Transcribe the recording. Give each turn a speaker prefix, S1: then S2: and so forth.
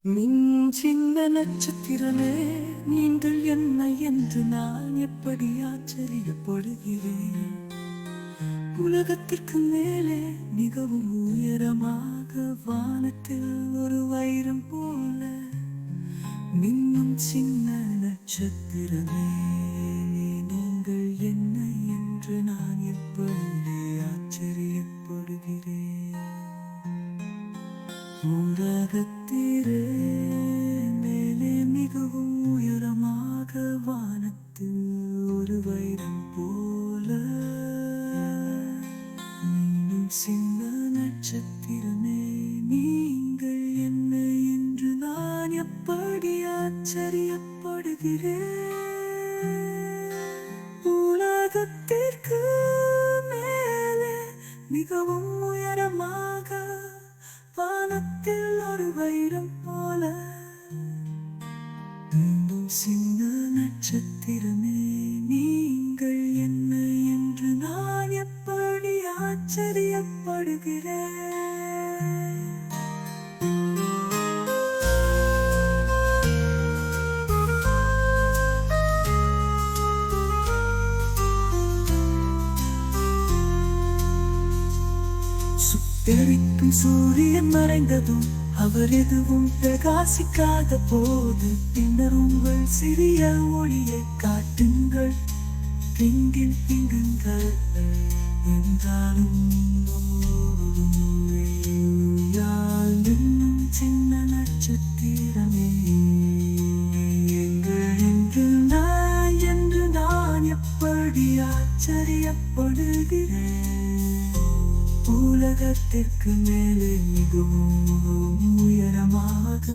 S1: மின் சின்ன நட்சத்திரமே, நீங்கள் என்ன என்று நான் எப்படி ஆச்சரியப்படுகிறேன். உலகத்திற்கு மேலே மிகவும் உயரமாக வானத்தில் ஒரு வைரம் போல மின்னும் சின்ன நட்சத்திரமே, நீங்கள் என்ன என்று நான் எப்படி ஆச்சரியப்படுகிறேன். உலகத்திலே மேலே மிகவும் உயரமாக வானத்தில் ஒரு வைரம் போல மின்னும் சின்ன நட்சத்திரமே, நீங்கள் என்ன என்று நான் எப்படி ஆச்சரியப்படுகிறேன். உலகத்திற்கு மேலே மிகவும் உயரமாக வானத்தில் ஒரு வைரம் போல மின்னும் சின்ன நட்சத்திரமே, நீங்கள் என்ன என்று நான் எப்படி ஆச்சரியப்படுகிறேன். சுட்டெரிக்கும் சூரியன் மறைந்ததும் அவர் எதுவும் பிரகாசிக்காத போது பின்னர் உங்கள் சிறிய ஒளியை காட்டுங்கள், பிங்கில் பிங்குங்கள் என்றாலும் சின்ன நட்சத்திரமே, எங்கள் என்று நான் எப்படி ஆச்சரியப்படுகிறேன். உலகத்திற்கு மேலே மிகவும் உயரமாக